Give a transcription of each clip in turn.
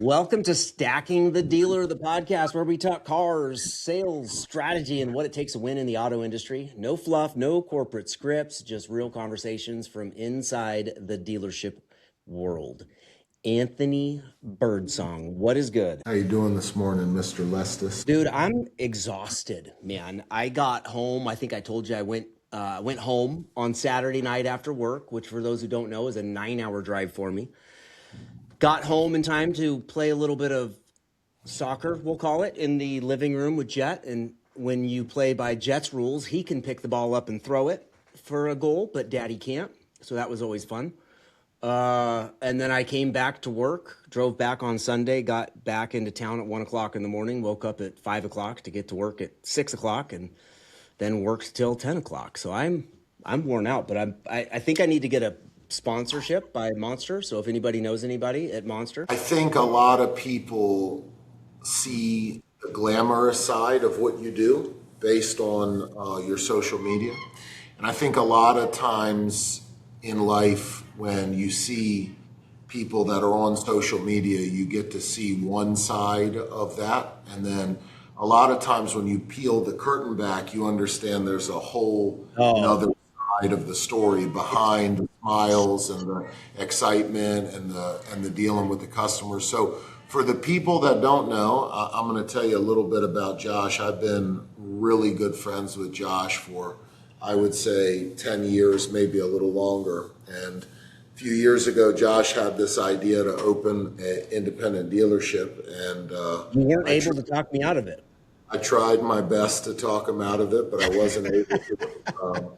Welcome to Stacking the Dealer, the podcast where we talk cars, sales, strategy, and what it takes to win in the auto industry. No fluff, no corporate scripts, just real conversations from inside the dealership world. Anthony Birdsong, what is good? How you doing this morning, Mr. Lestis? Dude, I'm exhausted, man. I got home. I think I told you I went home on Saturday night after work, which for those who don't know is a 9-hour drive for me. Got home in time to play a little bit of soccer, we'll call it, in the living room with Jet. And when you play by Jet's rules, he can pick the ball up and throw it for a goal, but Daddy can't. So that was always fun. And then I came back to work, drove back on Sunday, got back into town at 1 o'clock in the morning, woke up at 5 o'clock to get to work at 6 o'clock, and then worked till 10 o'clock. So I'm worn out, but I think I need to get a sponsorship by Monster. So if anybody knows anybody at Monster. I think a lot of people see the glamorous side of what you do based on your social media. And I think a lot of times in life when you see people that are on social media, you get to see one side of that. And then a lot of times when you peel the curtain back, you understand there's a whole another side of the story behind the smiles and the excitement and the dealing with the customers. So for the people that don't know, I'm going to tell you a little bit about Josh. I've been really good friends with Josh for, I would say, 10 years, maybe a little longer. And a few years ago, Josh had this idea to open an independent dealership. And you weren't able to talk me out of it. I tried my best to talk him out of it, but I wasn't able to.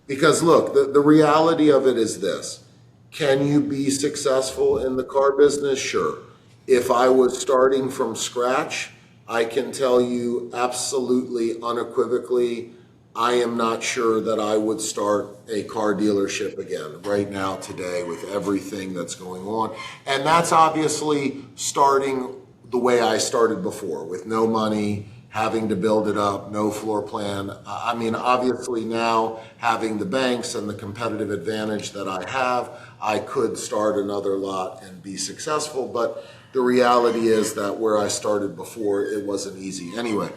Because look, the reality of it is this. Can you be successful in the car business? Sure. If I was starting from scratch, I can tell you absolutely unequivocally, I am not sure that I would start a car dealership again right now today with everything that's going on. And that's obviously starting the way I started before, with no money, having to build it up, no floor plan. I mean, obviously now having the banks and the competitive advantage that I have, I could start another lot and be successful. But the reality is that where I started before, it wasn't easy. Anyway,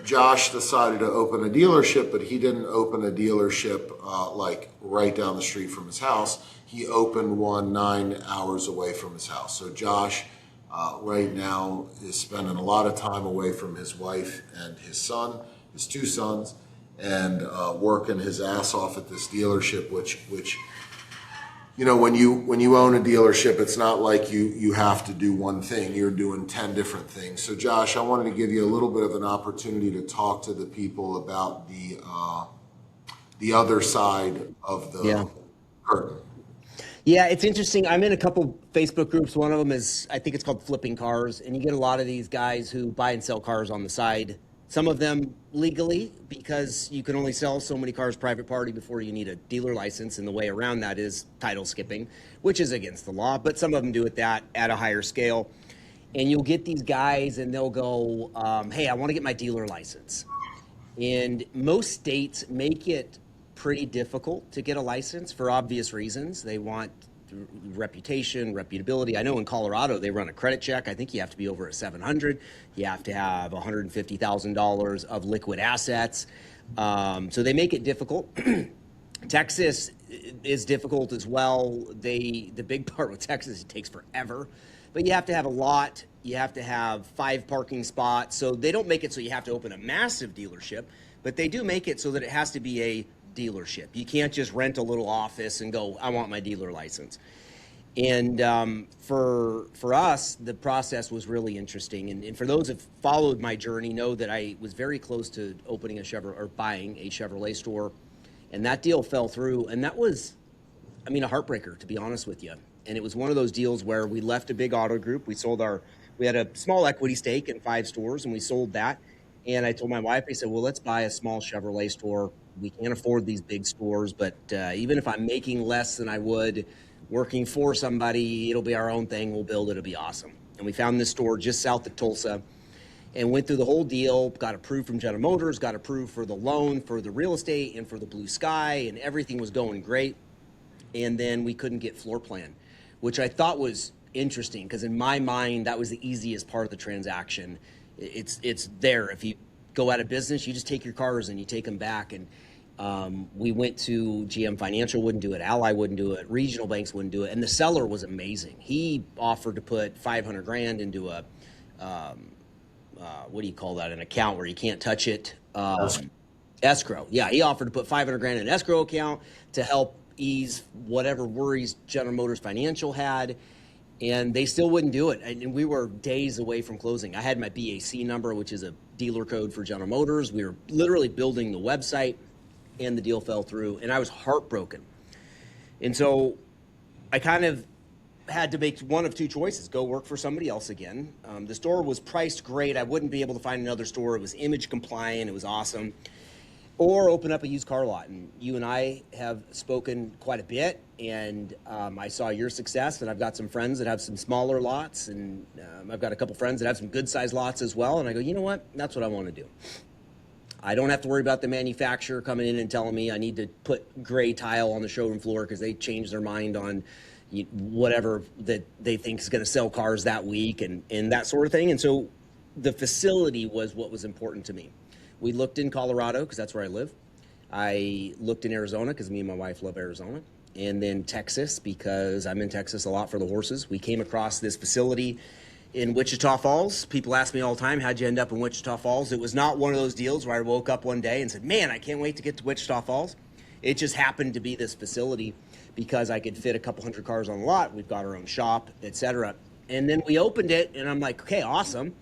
Josh decided to open a dealership, but he didn't open a dealership like right down the street from his house. He opened one 9 hours away from his house. So Josh right now is spending a lot of time away from his wife and his son, his two sons, and working his ass off at this dealership, which you know, when you own a dealership, it's not like you have to do one thing. You're doing 10 different things. So Josh, I wanted to give you a little bit of an opportunity to talk to the people about the other side of the curtain. Yeah, it's interesting. I'm in a couple Facebook groups. One of them is, I think it's called Flipping Cars. And you get a lot of these guys who buy and sell cars on the side. Some of them legally, because you can only sell so many cars private party before you need a dealer license. And the way around that is title skipping, which is against the law. But some of them do it that at a higher scale. And you'll get these guys and they'll go, hey, I want to get my dealer license. And most states make it pretty difficult to get a license for obvious reasons. They want reputation, reputability. I know in Colorado, they run a credit check. I think you have to be over a 700. You have to have $150,000 of liquid assets. So they make it difficult. Texas is difficult as well. The big part with Texas, it takes forever. But you have to have a lot. You have to have 5 parking spots. So they don't make it so you have to open a massive dealership, but they do make it so that it has to be a dealership. You can't just rent a little office and go, I want my dealer license. And for us, the process was really interesting. And for those who've followed my journey know that I was very close to opening a Chevrolet or buying a Chevrolet store. And that deal fell through. And that was, I mean, a heartbreaker, to be honest with you. And it was one of those deals where we left a big auto group. We had a small equity stake in 5 stores and we sold that. And I told my wife, I said, well, let's buy a small Chevrolet store. We can't afford these big stores, but even if I'm making less than I would working for somebody, it'll be our own thing. We'll build it. It'll be awesome. And we found this store just south of Tulsa and went through the whole deal, got approved from General Motors, got approved for the loan, for the real estate, and for the blue sky, and everything was going great. And then we couldn't get floor plan, which I thought was interesting because in my mind, that was the easiest part of the transaction. It's there. If you go out of business, you just take your cars and you take them back. And we went to GM Financial, wouldn't do it. Ally wouldn't do it. Regional banks wouldn't do it. And the seller was amazing. He offered to put 500 grand into a, what do you call that? An account where you can't touch it. Escrow. Yeah, he offered to put 500 grand in an escrow account to help ease whatever worries General Motors Financial had. And they still wouldn't do it. And we were days away from closing. I had my BAC number, which is a dealer code for General Motors. We were literally building the website, and the deal fell through, and I was heartbroken. And so I kind of had to make one of two choices: go work for somebody else again. The store was priced great. I wouldn't be able to find another store. It was image compliant. It was awesome. Or open up a used car lot. And you and I have spoken quite a bit, and I saw your success, and I've got some friends that have some smaller lots, and I've got a couple friends that have some good sized lots as well. And I go, you know what? That's what I want to do. I don't have to worry about the manufacturer coming in and telling me I need to put gray tile on the showroom floor because they changed their mind on whatever that they think is going to sell cars that week and that sort of thing. And so the facility was what was important to me. We looked in Colorado because that's where I live. I looked in Arizona because me and my wife love Arizona. And then Texas because I'm in Texas a lot for the horses. We came across this facility in Wichita Falls. People ask me all the time, how'd you end up in Wichita Falls? It was not one of those deals where I woke up one day and said, man, I can't wait to get to Wichita Falls. It just happened to be this facility because I could fit a couple hundred cars on the lot. We've got our own shop, etc. And then we opened it and I'm like, okay, awesome.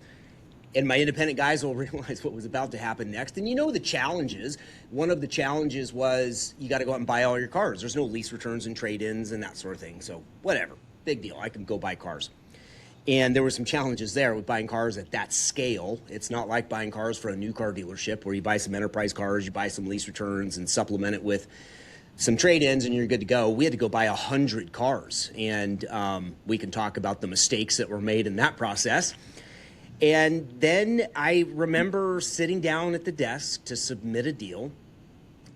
And my independent guys will realize what was about to happen next. And you know the challenges. One of the challenges was you got to go out and buy all your cars. There's no lease returns and trade-ins and that sort of thing. So whatever, big deal. I can go buy cars. And there were some challenges there with buying cars at that scale. It's not like buying cars for a new car dealership where you buy some enterprise cars, you buy some lease returns and supplement it with some trade-ins and you're good to go. We had to go buy 100 cars. And we can talk about the mistakes that were made in that process. And then I remember sitting down at the desk to submit a deal.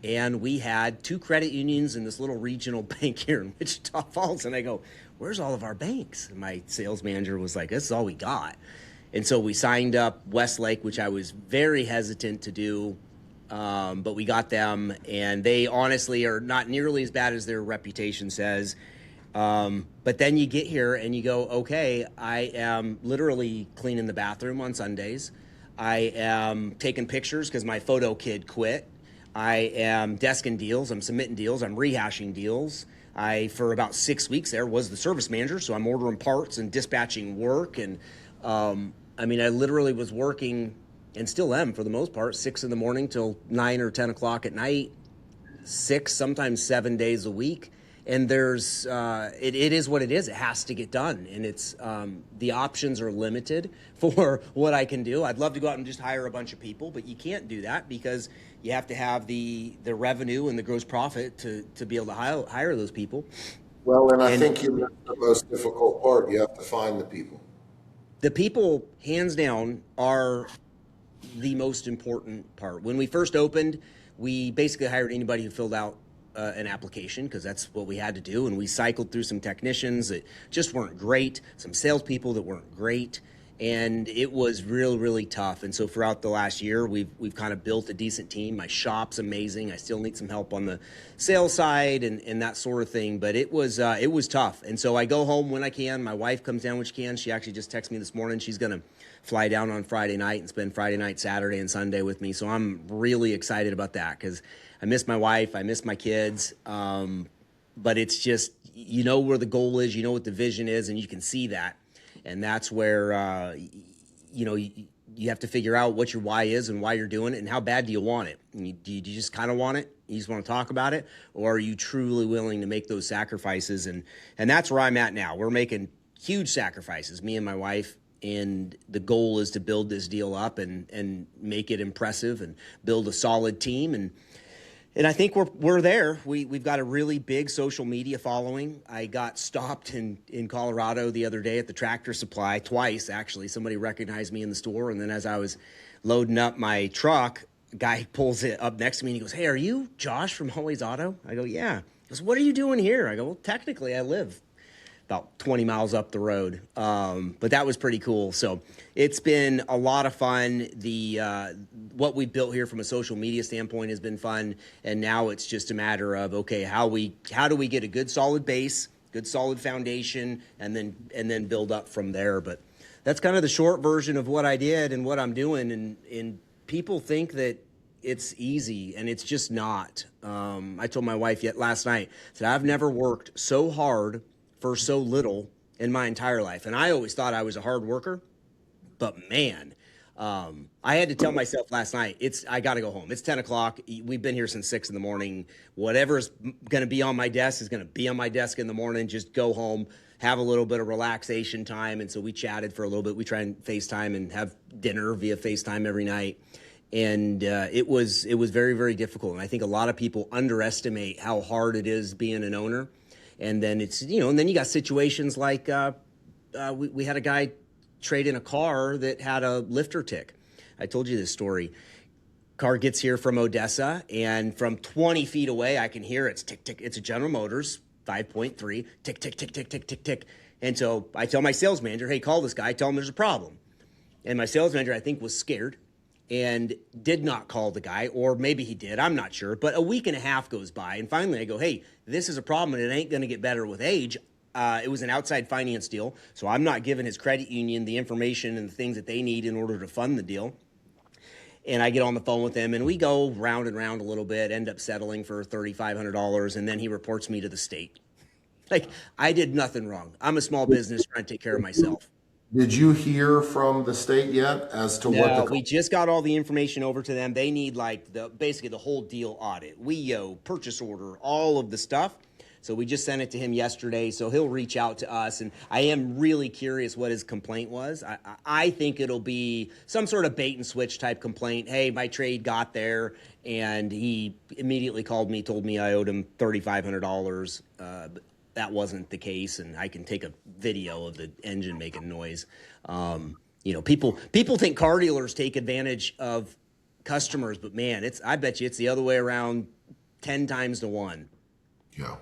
And we had 2 credit unions and this little regional bank here in Wichita Falls. And I go, where's all of our banks? And my sales manager was like, this is all we got. And so we signed up Westlake, which I was very hesitant to do. But we got them. And they honestly are not nearly as bad as their reputation says. But then you get here and you go, okay, I am literally cleaning the bathroom on Sundays. I am taking pictures because my photo kid quit. I am desking deals. I'm submitting deals. I'm rehashing deals. For about 6 weeks there, was the service manager. So I'm ordering parts and dispatching work. And I literally was working and still am for the most part, 6 in the morning till 9 or 10 o'clock at night, 6, sometimes 7 days a week. And there's, it is what it is. It has to get done. And it's, the options are limited for what I can do. I'd love to go out and just hire a bunch of people, but you can't do that because you have to have the revenue and the gross profit to be able to hire those people. Well, and I think you missed the most difficult part. You have to find the people. The people, hands down, are the most important part. When we first opened, we basically hired anybody who filled out an application because that's what we had to do. And we cycled through some technicians that just weren't great, some salespeople that weren't great. And it was really tough. And so throughout the last year, we've kind of built a decent team. My shop's amazing. I still need some help on the sales side and that sort of thing. But it was tough. And so I go home when I can. My wife comes down when she can. She actually just texted me this morning. She's going to fly down on Friday night and spend Friday night, Saturday, and Sunday with me. So I'm really excited about that because I miss my wife. I miss my kids. But it's just, you know where the goal is, you know what the vision is, and you can see that. And that's where, you have to figure out what your why is and why you're doing it and how bad do you want it. Do you just kind of want it? You just want to talk about it? Or are you truly willing to make those sacrifices? And that's where I'm at now. We're making huge sacrifices, me and my wife. And the goal is to build this deal up and make it impressive and build a solid team. And I think we're there. We've got a really big social media following. I got stopped in Colorado the other day at the Tractor Supply twice, actually. Somebody recognized me in the store. And then as I was loading up my truck, a guy pulls it up next to me and he goes, hey, are you Josh from Always Auto? I go, yeah. He goes, what are you doing here? I go, well, technically I live about 20 miles up the road. But that was pretty cool. So it's been a lot of fun. What we've built here from a social media standpoint has been fun. And now it's just a matter of, okay, how do we get a good solid base, good solid foundation, and then build up from there. But that's kind of the short version of what I did and what I'm doing. And people think that it's easy, and it's just not. I told my wife last night, I said, I've never worked so hard for so little in my entire life. And I always thought I was a hard worker, but man, I had to tell myself last night, I got to go home. It's 10 o'clock. We've been here since 6 in the morning. Whatever's going to be on my desk is going to be on my desk in the morning. Just go home, have a little bit of relaxation time. And so we chatted for a little bit. We try and FaceTime and have dinner via FaceTime every night. And it was very, very difficult. And I think a lot of people underestimate how hard it is being an owner. And then and then you got situations like we had a guy trade in a car that had a lifter tick. I told you this story. Car gets here from Odessa, and from 20 feet away, I can hear it's tick, tick. It's a General Motors 5.3, tick, tick, tick, tick, tick, tick, tick. And so I tell my sales manager, hey, call this guy, tell him there's a problem. And my sales manager, I think, was scared and did not call the guy, or maybe he did, I'm not sure. But a week and a half goes by, and finally I go, hey, this is a problem, and it ain't going to get better with age. It was an outside finance deal, so I'm not giving his credit union the information and the things that they need in order to fund the deal. And I get on the phone with him, and we go round and round a little bit, end up settling for $3,500, and then he reports me to the state. Like, I did nothing wrong. I'm a small business trying to take care of myself. Did you hear from the state yet as to what we just got all the information over to them. They need basically the whole deal audit, WIO, purchase order, all of the stuff. So we just sent it to him yesterday. So he'll reach out to us. And I am really curious what his complaint was. I think it'll be some sort of bait and switch type complaint. Hey, my trade got there, and he immediately called me, told me I owed him $3,500. That wasn't the case, and I can take a video of the engine making noise. People think car dealers take advantage of customers, but man, I bet you it's the other way around 10 times to 1. Yeah,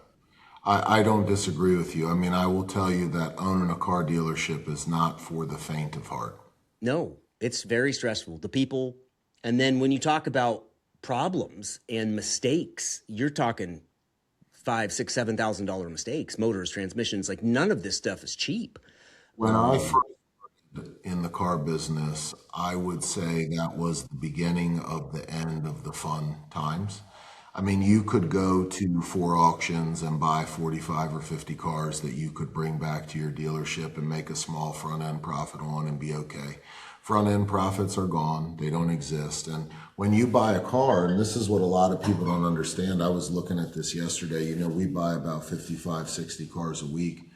I don't disagree with you. I mean, I will tell you that owning a car dealership is not for the faint of heart. No, it's very stressful. The people, and then when you talk about problems and mistakes, you're talking $5,000, $6,000, $7,000 mistakes, motors, transmissions. Like, none of this stuff is cheap. When I first started in the car business, I would say that was the beginning of the end of the fun times. I mean, you could go to 4 auctions and buy 45 or 50 cars that you could bring back to your dealership and make a small front end profit on and be okay. Front end profits are gone. They don't exist. And when you buy a car, and this is what a lot of people don't understand. I was looking at this yesterday. We buy about 55, 60 cars a week.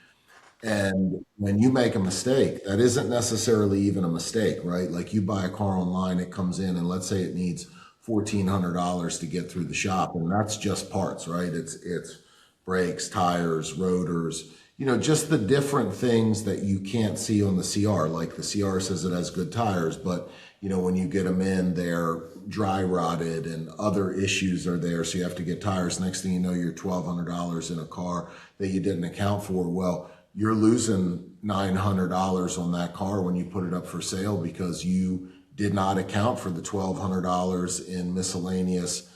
And when you make a mistake, that isn't necessarily even a mistake, right? Like, you buy a car online, it comes in, and let's say it needs $1,400 to get through the shop. And that's just parts, right? It's brakes, tires, rotors, just the different things that you can't see on the CR. Like, the CR says it has good tires, but when you get them in, they're dry rotted and other issues are there. So you have to get tires. Next thing you know, you're $1,200 in a car that you didn't account for. Well, you're losing $900 on that car when you put it up for sale because you did not account for the $1,200 in miscellaneous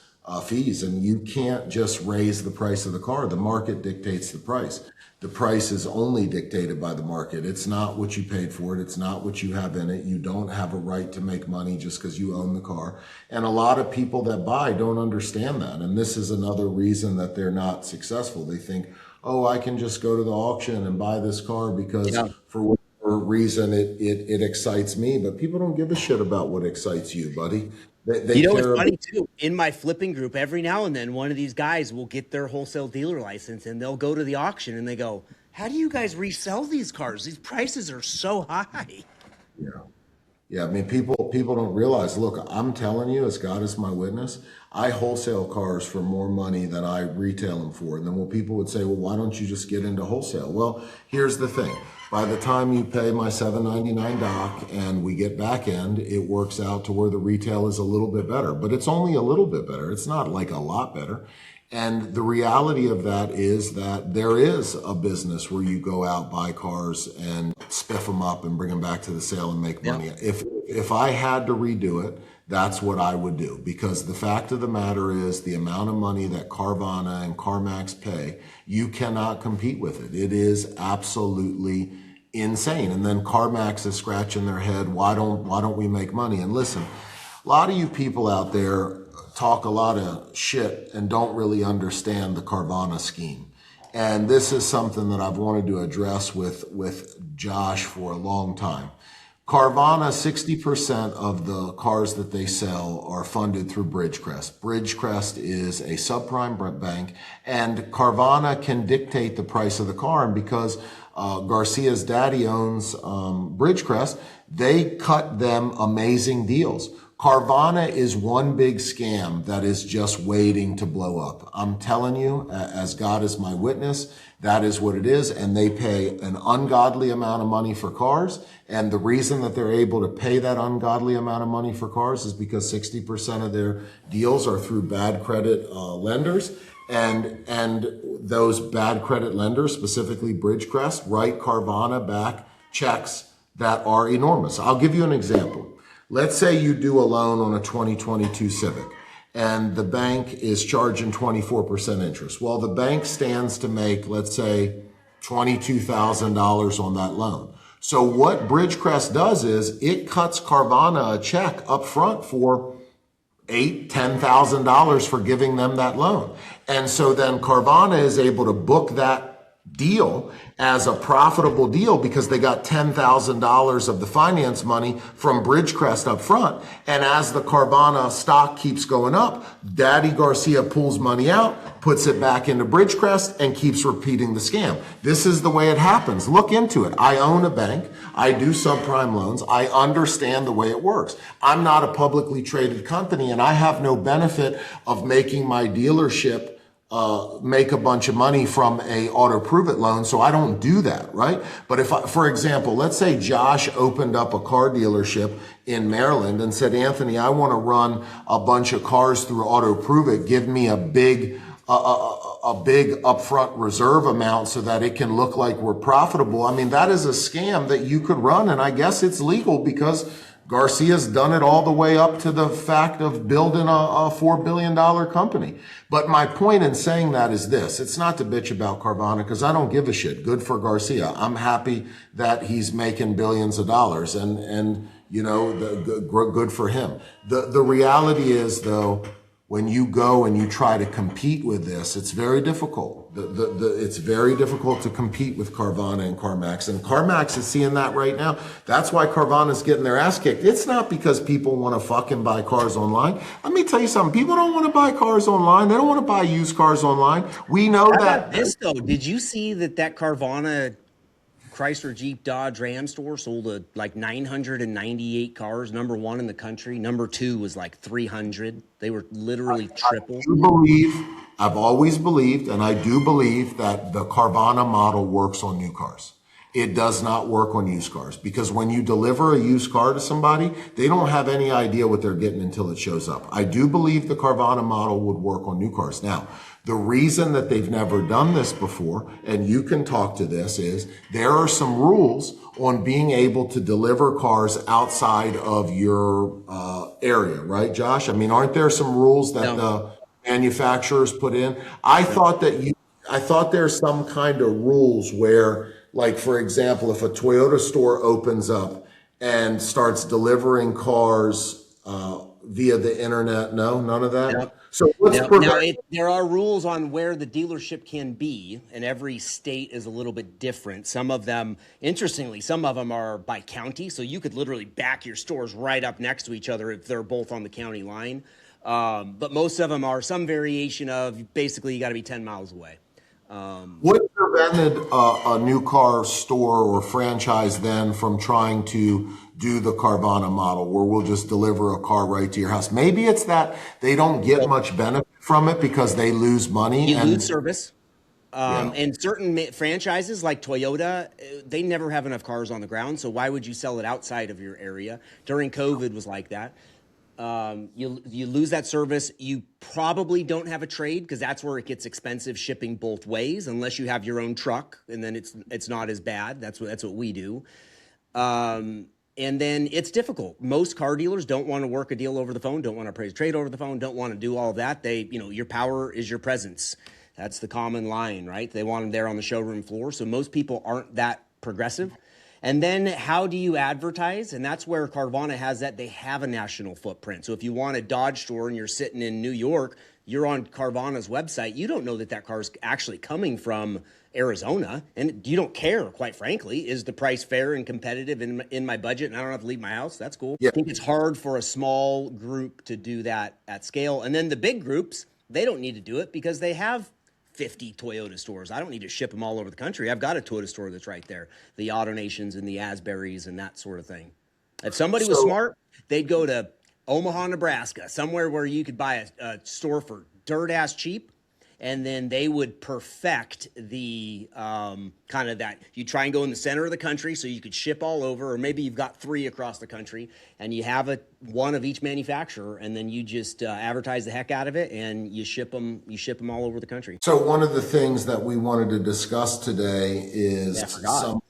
fees. And you can't just raise the price of the car. The market dictates the price. The price is only dictated by the market. It's not what you paid for it. It's not what you have in it. You don't have a right to make money just because you own the car. And a lot of people that buy don't understand that. And this is another reason that they're not successful. They think, oh, I can just go to the auction and buy this car because for whatever reason it excites me. But people don't give a shit about what excites you, buddy. They it's funny too. In my flipping group, every now and then, one of these guys will get their wholesale dealer license and they'll go to the auction and they go, how do you guys resell these cars? These prices are so high. Yeah. I mean, people don't realize, look, I'm telling you, as God is my witness, I wholesale cars for more money than I retail them for. And then when people would say, well, why don't you just get into wholesale? Well, here's the thing. By the time you pay my $7.99 doc and we get back end, it works out to where the retail is a little bit better, but it's only a little bit better. It's not like a lot better. And the reality of that is that there is a business where you go out, buy cars and spiff them up and bring them back to the sale and make money. If I had to redo it, that's what I would do, because the fact of the matter is the amount of money that Carvana and CarMax pay, you cannot compete with it. It is absolutely insane. And then CarMax is scratching their head, why don't we make money? And listen, a lot of you people out there talk a lot of shit and don't really understand the Carvana scheme. And this is something that I've wanted to address with Josh for a long time. Carvana, 60% of the cars that they sell are funded through Bridgecrest. Bridgecrest is a subprime bank, and Carvana can dictate the price of the car. And because Garcia's daddy owns Bridgecrest, they cut them amazing deals. Carvana is one big scam that is just waiting to blow up. I'm telling you, as God is my witness, that is what it is. And they pay an ungodly amount of money for cars. And the reason that they're able to pay that ungodly amount of money for cars is because 60% of their deals are through bad credit lenders. And those bad credit lenders, specifically Bridgecrest, write Carvana back checks that are enormous. I'll give you an example. Let's say you do a loan on a 2022 Civic and the bank is charging 24% interest. Well, the bank stands to make, let's say, $22,000 on that loan. So what Bridgecrest does is it cuts Carvana a check up front for $10,000 for giving them that loan. And so then Carvana is able to book that deal as a profitable deal because they got $10,000 of the finance money from Bridgecrest up front. And as the Carvana stock keeps going up, Daddy Garcia pulls money out, puts it back into Bridgecrest, and keeps repeating the scam. This is the way it happens. Look into it. I own a bank. I do subprime loans. I understand the way it works. I'm not a publicly traded company, and I have no benefit of making my dealership make a bunch of money from a auto prove it loan. So I don't do that, right? But if for example, let's say Josh opened up a car dealership in Maryland and said, Anthony, I want to run a bunch of cars through auto prove it. Give me a big upfront reserve amount so that it can look like we're profitable. I mean, that is a scam that you could run. And I guess it's legal because Garcia's done it all the way up to the fact of building a $4 billion company. But my point in saying that is this. It's not to bitch about Carvana because I don't give a shit. Good for Garcia. I'm happy that he's making billions of dollars and you know, good for him. The reality is, though, when you go and you try to compete with this, it's very difficult. It's very difficult to compete with Carvana and CarMax. And CarMax is seeing that right now. That's why Carvana's getting their ass kicked. It's not because people want to fucking buy cars online. Let me tell you something. People don't want to buy cars online. They don't want to buy used cars online. We know How that. about this, though? Did you see that Carvana Chrysler Jeep Dodge Ram store sold like 998 cars, number one in the country. Number two was like 300. They were literally triple. I've always believed, and I do believe that the Carvana model works on new cars. It does not work on used cars because when you deliver a used car to somebody, they don't have any idea what they're getting until it shows up. I do believe the Carvana model would work on new cars. Now, the reason that they've never done this before, and you can talk to this, is there are some rules on being able to deliver cars outside of your area, right, Josh? I mean, aren't there some rules that the manufacturers put in? I thought there's some kind of rules where, like, for example, if a Toyota store opens up and starts delivering cars via the internet, no, none of that? Yep. So There are rules on where the dealership can be, and every state is a little bit different. Some of them, interestingly, some of them are by county, so you could literally back your stores right up next to each other if they're both on the county line. But most of them are some variation of basically you got to be 10 miles away. What prevented a new car store or franchise then from trying to do the Carvana model where we'll just deliver a car right to your house? Maybe it's that they don't get much benefit from it because they lose money. You lose service. And certain franchises like Toyota, they never have enough cars on the ground. So why would you sell it outside of your area? During COVID was like that. You lose that service. You probably don't have a trade because that's where it gets expensive shipping both ways, unless you have your own truck, and then it's not as bad. That's what we do. And then it's difficult. Most car dealers don't want to work a deal over the phone, don't want to appraise a trade over the phone, don't want to do all of that. Your power is your presence. That's the common line, right? They want them there on the showroom floor. So most people aren't that progressive. And then how do you advertise? And that's where Carvana has that. They have a national footprint. So if you want a Dodge store and you're sitting in New York, you're on Carvana's website. You don't know that car is actually coming from Arizona, and you don't care, quite frankly. Is the price fair and competitive in my budget, and I don't have to leave my house? That's cool. Yeah. I think it's hard for a small group to do that at scale. And then the big groups, they don't need to do it because they have 50 Toyota stores. I don't need to ship them all over the country. I've got a Toyota store that's right there. The AutoNations and the Asbury's and that sort of thing. If somebody was smart, they'd go to Omaha, Nebraska, somewhere where you could buy a store for dirt ass cheap. And then they would perfect the kind of that. You try and go in the center of the country so you could ship all over, or maybe you've got 3 across the country and you have one of each manufacturer, and then you just advertise the heck out of it and you ship them all over the country. So one of the things that we wanted to discuss today is some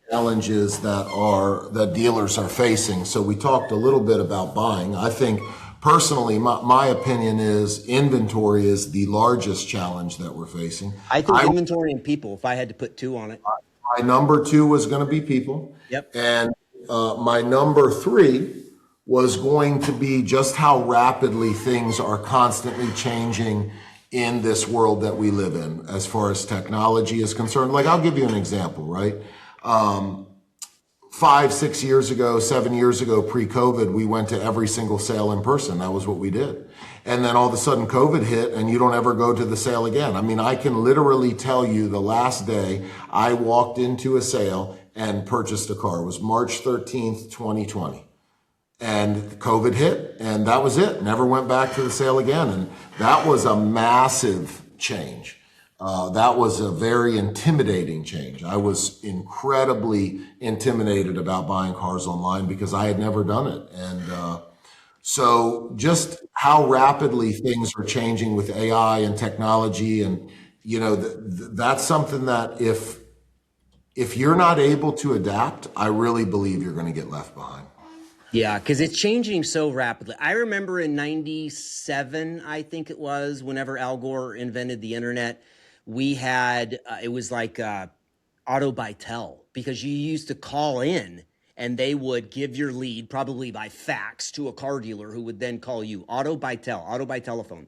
challenges that dealers are facing. So we talked a little bit about buying. I think personally, my opinion is inventory is the largest challenge that we're facing. I think inventory and people, if I had to put 2 on it. My number 2 was going to be people. Yep. And my number 3 was going to be just how rapidly things are constantly changing in this world that we live in as far as technology is concerned. Like, I'll give you an example, right? 5, 6 years ago, 7 years ago, pre-COVID, we went to every single sale in person. That was what we did. And then all of a sudden COVID hit and you don't ever go to the sale again. I mean, I can literally tell you the last day I walked into a sale and purchased a car. It was March 13th, 2020. And COVID hit and that was it. Never went back to the sale again. And that was a massive change. That was a very intimidating change. I was incredibly intimidated about buying cars online because I had never done it. And so just how rapidly things are changing with AI and technology. And, that's something that if you're not able to adapt, I really believe you're going to get left behind. Yeah, because it's changing so rapidly. I remember in 97, I think it was, whenever Al Gore invented the internet, we had, it was like Auto by Tel, because you used to call in and they would give your lead probably by fax to a car dealer who would then call you. Auto by telephone.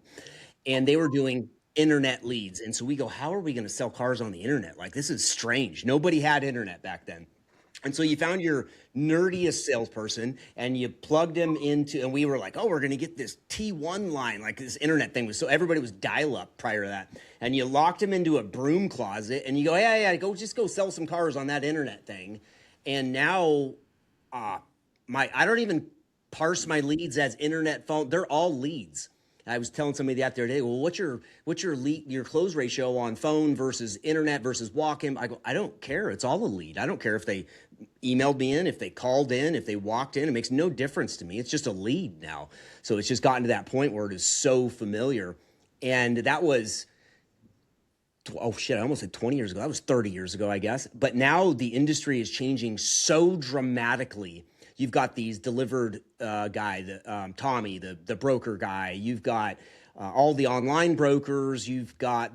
And they were doing internet leads. And so we go, how are we going to sell cars on the internet? Like, this is strange. Nobody had internet back then. And so you found your nerdiest salesperson and you plugged him into, and we were like, oh, we're going to get this T1 line, like this internet thing was, so everybody was dial up prior to that. And you locked him into a broom closet and you go, yeah, go sell some cars on that internet thing. And now I don't even parse my leads as internet phone. They're all leads. I was telling somebody the other day, well, what's your close ratio on phone versus internet versus walk-in? I go, I don't care. It's all a lead. I don't care if they emailed me in, if they called in, if they walked in. It makes no difference to me. It's just a lead now. So it's just gotten to that point where it is so familiar. And that was, oh shit, I almost said 20 years ago. That was 30 years ago, I guess. But now the industry is changing so dramatically. You've got these delivered Tommy, the broker guy. You've got all the online brokers. You've got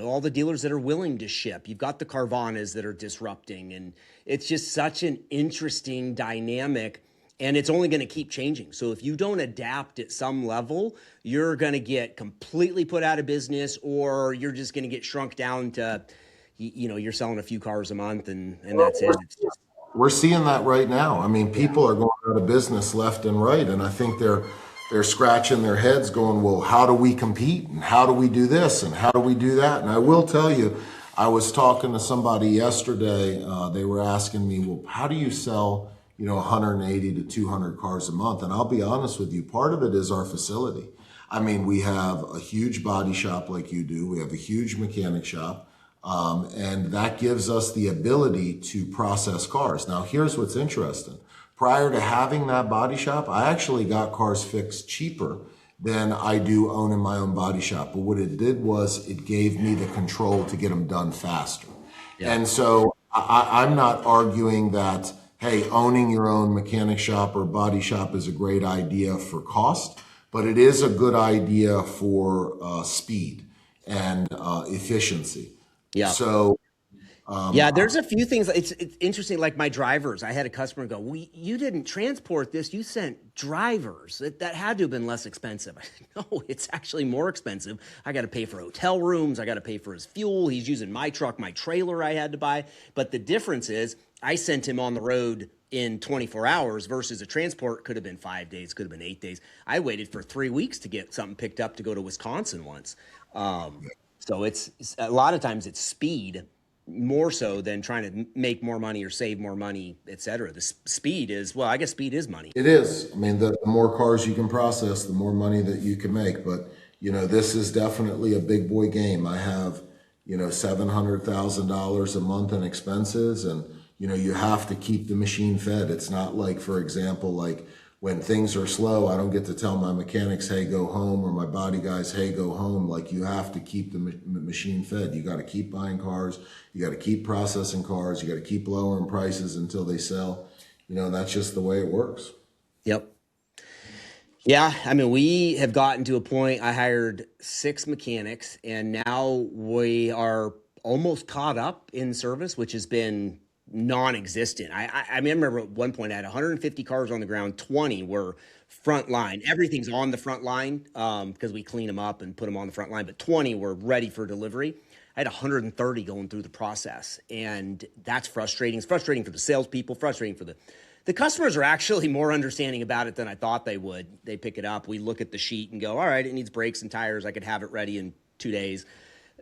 all the dealers that are willing to ship. You've got the Carvanas that are disrupting. And it's just such an interesting dynamic. And it's only going to keep changing. So if you don't adapt at some level, you're going to get completely put out of business, or you're just going to get shrunk down to, you're selling a few cars a month and that's it. It's just, we're seeing that right now. I mean, people are going out of business left and right, and I think they're scratching their heads going, well, how do we compete? And how do we do this? And how do we do that? And I will tell you, I was talking to somebody yesterday. They were asking me, well, how do you sell, 180 to 200 cars a month? And I'll be honest with you, part of it is our facility. I mean, we have a huge body shop like you do. We have a huge mechanic shop. And that gives us the ability to process cars. Now, here's what's interesting. Prior to having that body shop, I actually got cars fixed cheaper than I do owning my own body shop. But what it did was it gave me the control to get them done faster. Yeah. And so I'm not arguing that, hey, owning your own mechanic shop or body shop is a great idea for cost, but it is a good idea for speed and efficiency. Yeah. So, Yeah, there's a few things. It's interesting. Like my drivers, I had a customer go, you didn't transport this. You sent drivers. That had to have been less expensive." I said, "No, it's actually more expensive. I got to pay for hotel rooms. I got to pay for his fuel. He's using my truck, my trailer I had to buy. But the difference is I sent him on the road in 24 hours versus a transport could have been 5 days, could have been 8 days. I waited for 3 weeks to get something picked up to go to Wisconsin once. So it's a lot of times it's speed more so than trying to make more money or save more money, et cetera. The speed is, well, I guess speed is money. it is. I mean, the more cars you can process, the more money that you can make. But, this is definitely a big boy game. I have, $700,000 a month in expenses, and, you have to keep the machine fed. It's not like, for example, like when things are slow, I don't get to tell my mechanics, hey, go home, or my body guys, hey, go home. Like, you have to keep the machine fed. You got to keep buying cars. You got to keep processing cars. You got to keep lowering prices until they sell. That's just the way it works. Yep. Yeah, I mean, we have gotten to a point. I hired 6 mechanics, and now we are almost caught up in service, which has been non-existent. I remember at one point I had 150 cars on the ground. 20 were front line. Everything's on the front line because we clean them up and put them on the front line. But 20 were ready for delivery. I had 130 going through the process, and that's frustrating. It's frustrating for the salespeople, frustrating for the customers are actually more understanding about it than I thought they would. They pick it up. We look at the sheet and go, all right, it needs brakes and tires. I could have it ready in 2 days.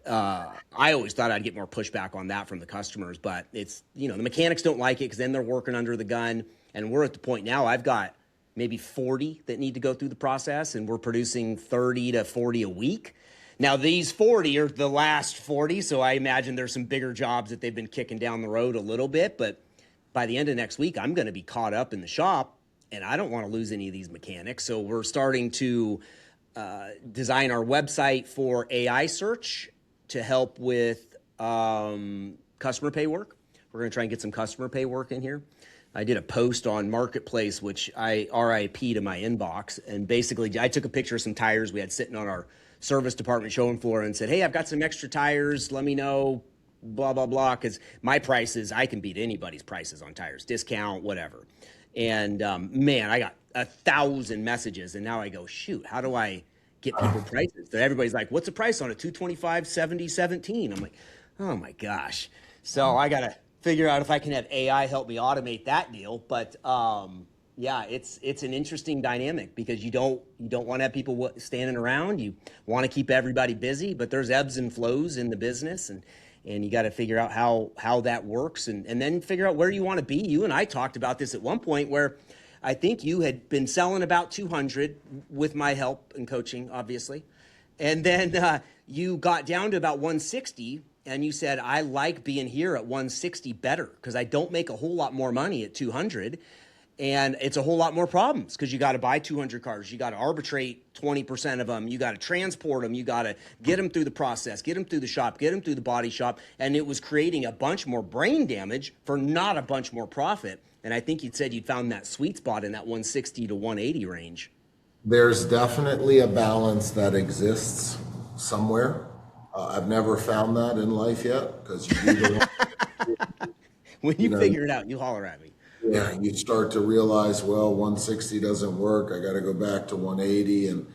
I always thought I'd get more pushback on that from the customers, but it's, the mechanics don't like it because then they're working under the gun. And we're at the point now, I've got maybe 40 that need to go through the process, and we're producing 30 to 40 a week. Now, these 40 are the last 40, so I imagine there's some bigger jobs that they've been kicking down the road a little bit, but by the end of next week, I'm going to be caught up in the shop, and I don't want to lose any of these mechanics. So we're starting to design our website for AI search to help with customer pay work. We're going to try and get some customer pay work in here. I did a post on Marketplace, which I RIP to my inbox, and basically I took a picture of some tires we had sitting on our service department showing floor and said, hey, I've got some extra tires. Let me know, blah, blah, blah, because my prices, I can beat anybody's prices on tires, discount, whatever. And man, I got 1,000 messages, and now I go, shoot, how do I get people prices? And everybody's like, what's the price on a 225 70 17? I'm like, oh my gosh. So I got to figure out if I can have AI help me automate that deal. But yeah, it's an interesting dynamic because you don't want to have people standing around. You want to keep everybody busy, but there's ebbs and flows in the business, and you got to figure out how that works, and then figure out where you want to be. You and I talked about this at one point where I think you had been selling about 200 with my help and coaching, obviously. And then you got down to about 160, and you said, I like being here at 160 better because I don't make a whole lot more money at 200. And it's a whole lot more problems because you got to buy 200 cars. You got to arbitrate 20% of them. You got to transport them. You got to get them through the process, get them through the shop, get them through the body shop. And it was creating a bunch more brain damage for not a bunch more profit. And I think you'd said you'd found that sweet spot in that 160 to 180 range. There's definitely a balance that exists somewhere. I've never found that in life yet because you do the When you figure it out, you holler at me. Yeah, you start to realize, well, 160 doesn't work. I got to go back to 180, and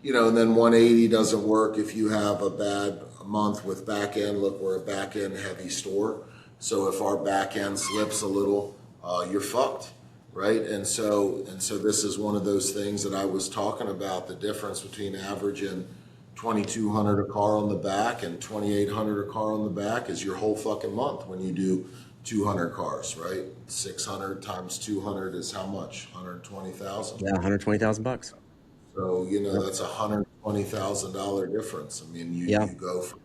and then 180 doesn't work if you have a bad month with back end. Look, we're a back end heavy store, so if our back end slips a little, you're fucked, right? And so this is one of those things that I was talking about. The difference between averaging 2,200 a car on the back and 2,800 a car on the back is your whole fucking month when you do 200 cars, right? 600 times 200 is how much? 120,000. Yeah, $120,000. So that's $120,000 difference. I mean, you go from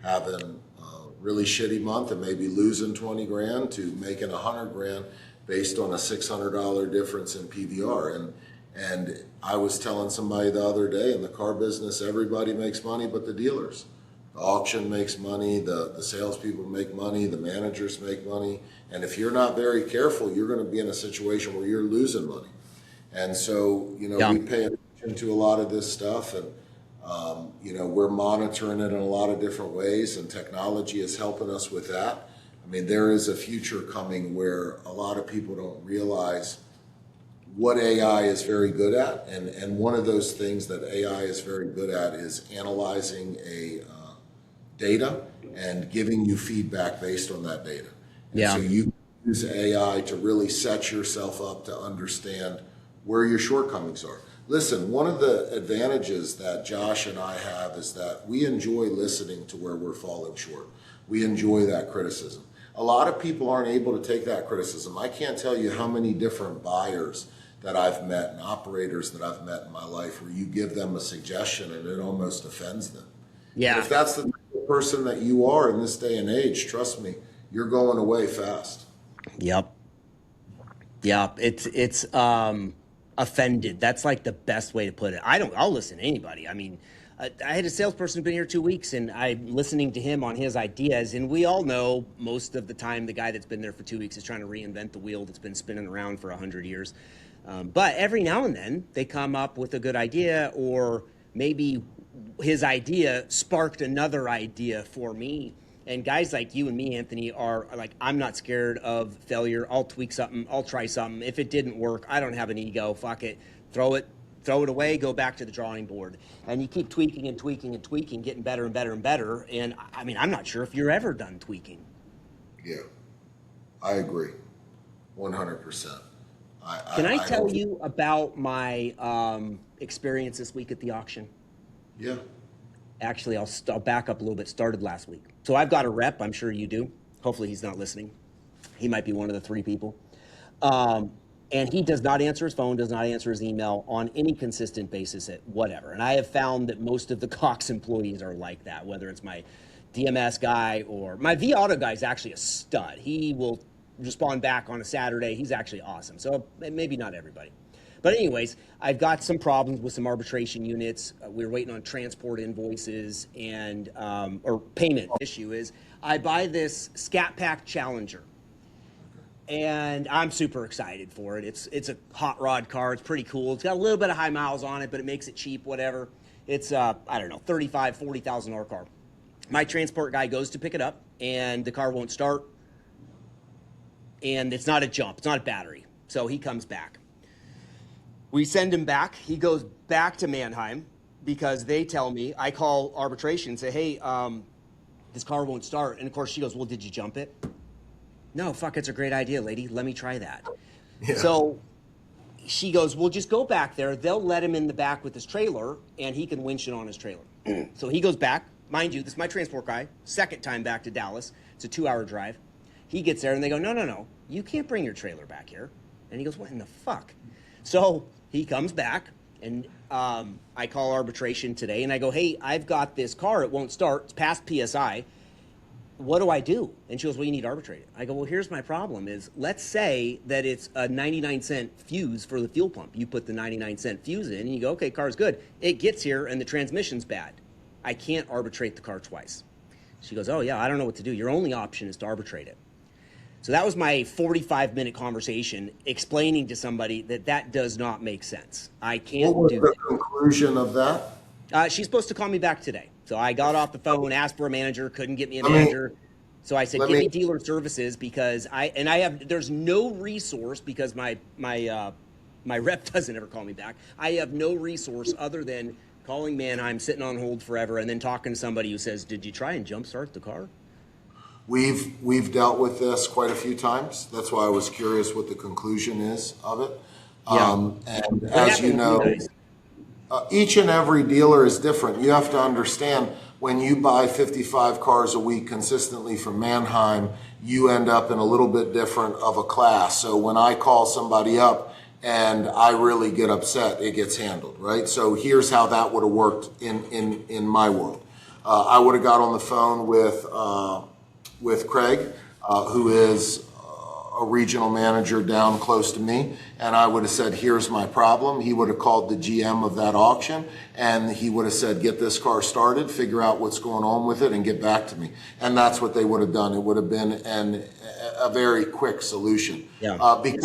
having a really shitty month and maybe losing 20 grand to making 100 grand. based on a $600 difference in PVR. And I was telling somebody the other day, in the car business, everybody makes money but the dealers. The auction makes money, the salespeople make money, the managers make money. And if you're not very careful, you're going to be in a situation where you're losing money. And so, we pay attention to a lot of this stuff, and, we're monitoring it in a lot of different ways, and technology is helping us with that. I mean, there is a future coming where a lot of people don't realize what AI is very good at. And one of those things that AI is very good at is analyzing data and giving you feedback based on that data. And so you use AI to really set yourself up to understand where your shortcomings are. Listen, one of the advantages that Josh and I have is that we enjoy listening to where we're falling short. We enjoy that criticism. A lot of people aren't able to take that criticism. I can't tell you how many different buyers that I've met and operators that I've met in my life where you give them a suggestion and it almost offends them. Yeah. And if that's the person that you are in this day and age, trust me, you're going away fast. Yep. It's offended. That's like the best way to put it. I'll listen to anybody. I mean, I had a salesperson who's been here 2 weeks, and I'm listening to him on his ideas. And we all know most of the time the guy that's been there for 2 weeks is trying to reinvent the wheel that's been spinning around for 100 years. But every now and then they come up with a good idea, or maybe his idea sparked another idea for me. And guys like you and me, Anthony, are like, I'm not scared of failure. I'll tweak something. I'll try something. If it didn't work, I don't have an ego. Fuck it. Throw it away, go back to the drawing board. And you keep tweaking and tweaking and tweaking, getting better and better and better. And I mean, I'm not sure if you're ever done tweaking. Yeah, I agree. 100%. Can I tell you about my experience this week at the auction? Yeah. Actually, I'll back up a little bit. Started last week. So I've got a rep. I'm sure you do. Hopefully he's not listening. He might be one of the 3 people. And he does not answer his phone, does not answer his email on any consistent basis at whatever. And I have found that most of the Cox employees are like that, whether it's my DMS guy or my V-Auto guy is actually a stud. He will respond back on a Saturday. He's actually awesome. So maybe not everybody. But anyways, I've got some problems with some arbitration units. We're waiting on transport invoices and, or payment. Issue is I buy this Scat Pack Challenger. And I'm super excited for it. It's a hot rod car. It's pretty cool. It's got a little bit of high miles on it, but it makes it cheap, whatever. It's, I don't know, $35,000, $40,000 car. My transport guy goes to pick it up, and the car won't start. And it's not a jump. It's not a battery. So he comes back. We send him back. He goes back to Mannheim because they tell me, I call arbitration and say, hey, this car won't start. And, of course, she goes, well, did you jump it? No, fuck, it's a great idea, lady. Let me try that. Yeah. So she goes, well, just go back there. They'll let him in the back with his trailer, and he can winch it on his trailer. So he goes back. Mind you, this is my transport guy. Second time back to Dallas. It's a 2-hour drive. He gets there, and they go, no. You can't bring your trailer back here. And he goes, what in the fuck? So he comes back, and I call arbitration today, and I go, hey, I've got this car. It won't start. It's past PSI. What do I do? And she goes, well, you need to arbitrate it. I go, well, here's my problem is, let's say that it's a 99-cent fuse for the fuel pump. You put the 99-cent fuse in, and you go, okay, car's good. It gets here, and the transmission's bad. I can't arbitrate the car twice. She goes, oh, yeah, I don't know what to do. Your only option is to arbitrate it. So that was my 45-minute conversation explaining to somebody that does not make sense. I can't do that. What was the conclusion of that? She's supposed to call me back today. So I got off the phone, asked for a manager, couldn't get me a manager. So I said, give me dealer services because there's no resource because my rep doesn't ever call me back. I have no resource other than calling Mannheim, sitting on hold forever, and then talking to somebody who says, did you try and jumpstart the car? We've dealt with this quite a few times. That's why I was curious what the conclusion is of it. Yeah. And as you know, each and every dealer is different. You have to understand when you buy 55 cars a week consistently from Mannheim, you end up in a little bit different of a class. So when I call somebody up and I really get upset, it gets handled, right? So here's how that would have worked in my world. I would have got on the phone with Craig, who is a regional manager down close to me, and I would have said, here's my problem. He would have called the GM of that auction, and he would have said, get this car started, figure out what's going on with it, and get back to me. And that's what they would have done. It would have been a very quick solution. Yeah. Because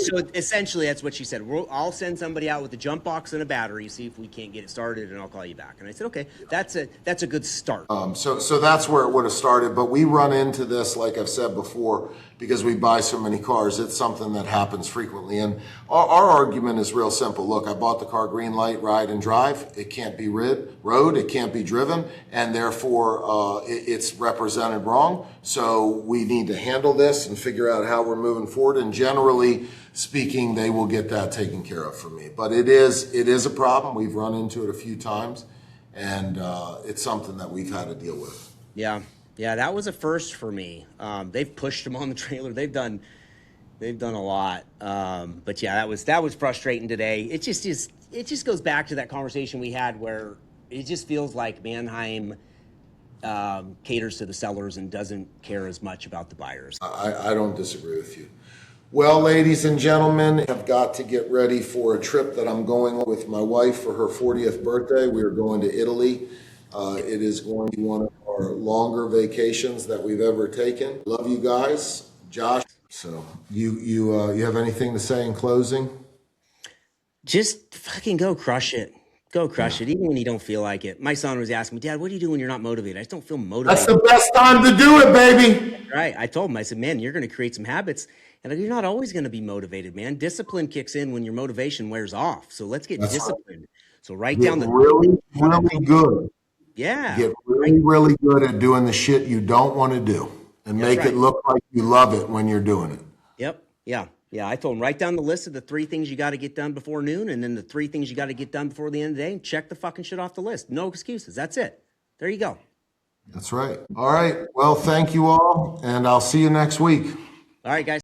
so essentially that's what she said. I'll send somebody out with a jump box and a battery, see if we can't get it started, and I'll call you back. And I said, okay, that's a good start. So that's where it would have started. But we run into this, like I've said before, because we buy so many cars. It's something that happens frequently. And our argument is real simple. Look, I bought the car green light, ride and drive. It can't be rode, it can't be driven, and therefore it's represented wrong. So we need to handle this and figure out how we're moving forward. And generally speaking, they will get that taken care of for me. But it is a problem. We've run into it a few times, and it's something that we've had to deal with. Yeah, that was a first for me. They've pushed them on the trailer. They've done a lot. But yeah, that was frustrating today. It just goes back to that conversation we had where it just feels like Manheim caters to the sellers and doesn't care as much about the buyers. I don't disagree with you. Well, ladies and gentlemen, I've got to get ready for a trip that I'm going on with my wife for her 40th birthday. We are going to Italy. It is going to be one of our longer vacations that we've ever taken. Love you guys. Josh, so you have anything to say in closing? Just fucking go crush it. Go crush it, even when you don't feel like it. My son was asking me, Dad, what do you do when you're not motivated? I just don't feel motivated. That's the best time to do it, baby. Right. I told him, I said, man, you're going to create some habits. And you're not always going to be motivated, man. Discipline kicks in when your motivation wears off. So let's get disciplined. Right. So write down the really good. Yeah. Get really good at doing the shit you don't want to do and make it look like you love it when you're doing it. Yep. Yeah. I told him, write down the list of the 3 things you got to get done before noon, and then the 3 things you got to get done before the end of the day, and check the fucking shit off the list. No excuses. That's it. There you go. That's right. All right. Well, thank you all, and I'll see you next week. All right, guys.